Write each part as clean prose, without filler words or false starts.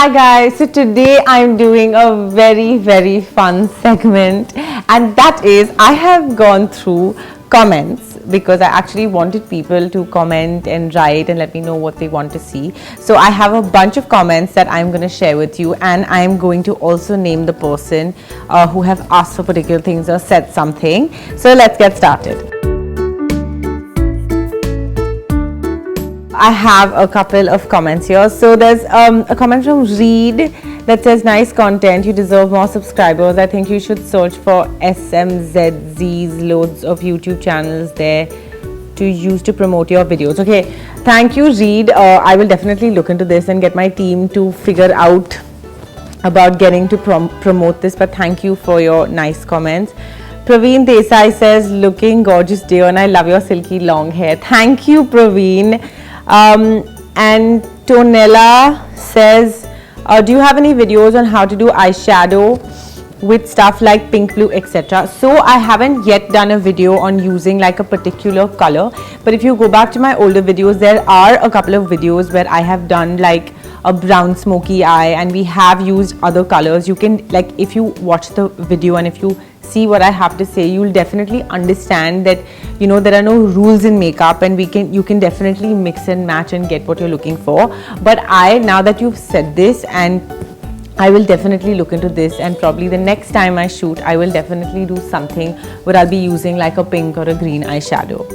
Hi guys, so today I'm doing a very fun segment, and that is I have gone through comments because I actually wanted people to comment and write and let me know what they want to see. So I have a bunch of comments that I'm going to share with you, and I'm going to also name the person who have asked for particular things or said something. So let's get started. I have a couple of comments here. So there's a comment from Reed that says, nice content, you deserve more subscribers. I think you should search for SMZZ's, loads of YouTube channels there to use to promote your videos. Okay, thank you, Reed. I will definitely look into this and get my team to figure out about getting to promote this, but thank you for your nice comments. Praveen Desai says, looking gorgeous dear, and I love your silky long hair. Thank you, Praveen. And Tonella says, do you have any videos on how to do eyeshadow with stuff like pink, blue, etc.? So I haven't yet done a video on using like a particular color, but if you go back to my older videos, there are a couple of videos where I have done like a brown smoky eye, and we have used other colors. You can, like, if you watch the video and if you see what I have to say, you'll definitely understand that, you know, there are no rules in makeup, and you can definitely mix and match and get what you're looking for. But now that you've said this, and I will definitely look into this, and probably the next time I shoot, I will definitely do something where I'll be using like a pink or a green eyeshadow.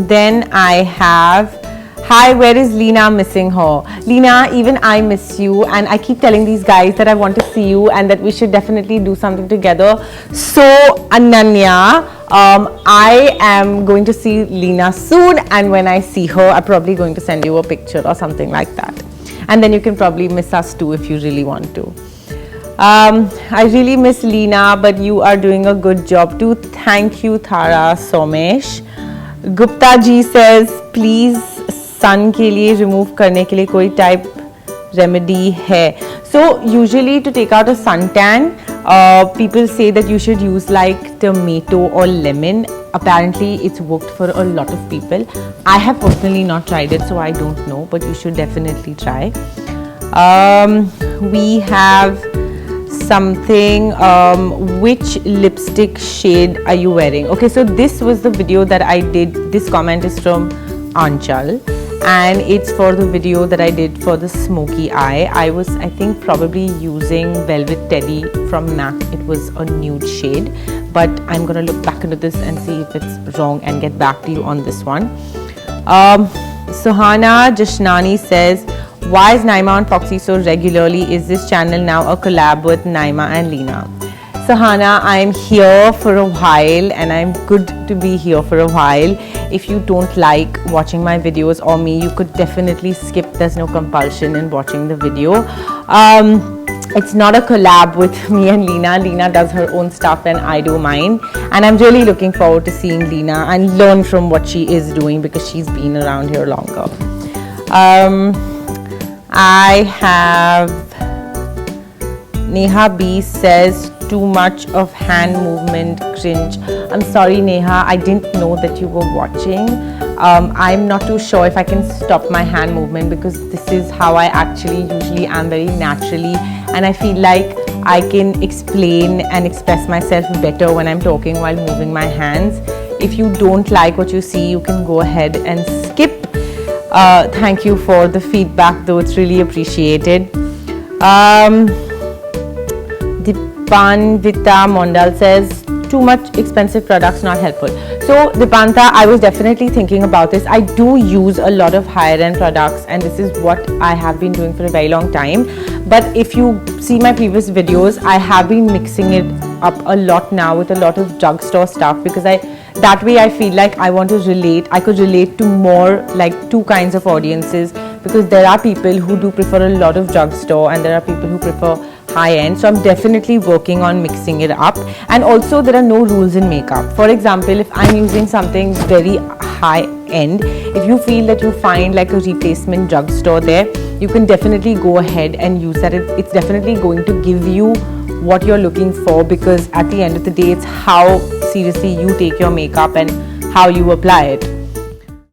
Then I have, hi, where is Lena? Missing her. Lena, even I miss you, and I keep telling these guys that I want to see you and that we should definitely do something together. So Ananya, I am going to see Lena soon, and when I see her, I'm probably going to send you a picture or something like that. And then you can probably miss us too if you really want to. I really miss Lena, but you are doing a good job too. Thank you, Thara Somesh. Gupta ji says, please sun ke liye remove karne ke liye koi type remedy hai? So usually to take out a suntan, people say that you should use like tomato or lemon. Apparently it's worked for a lot of people. I have personally not tried it, so I don't know, but you should definitely try. We have something, which lipstick shade are you wearing? Okay, so this was the video that I did. This comment is from Anchal, and it's for the video that I did for the smoky eye. I was, I think, probably using Velvet Teddy from MAC. It was a nude shade, but I'm gonna look back into this and see if it's wrong and get back to you on this one. Suhana Jashnani says, why is Naima on Foxy so regularly? Is this channel now a collab with Naima and Lena? Suhana, I'm here for a while, and I'm good to be here for a while. If you don't like watching my videos or me, you could definitely skip. There's no compulsion in watching the video. It's not a collab with me and Lena. Lena does her own stuff and I do mine, and I'm really looking forward to seeing Lena and learn from what she is doing because she's been around here longer. I have Neha B says, too much of hand movement, cringe. I'm sorry, Neha, I didn't know that you were watching. I'm not too sure if I can stop my hand movement because this is how I actually usually am, very naturally, and I feel like I can explain and express myself better when I'm talking while moving my hands. If you don't like what you see, you can go ahead and skip. Thank you for the feedback though, it's really appreciated. Dipanvita Mondal says, too much expensive products not helpful. So Dipanta, I was definitely thinking about this. I do use a lot of higher end products, and this is what I have been doing for a very long time. But if you see my previous videos, I have been mixing it up a lot now with a lot of drugstore stuff, because that way I feel like I could relate to more like two kinds of audiences, because there are people who do prefer a lot of drugstore and there are people who prefer high-end. So I'm definitely working on mixing it up. And also there are no rules in makeup. For example, if I'm using something very high-end, if you feel that you find like a replacement drugstore there, you can definitely go ahead and use that. It's definitely going to give you what you're looking for, because at the end of the day, it's how seriously you take your makeup and how you apply it.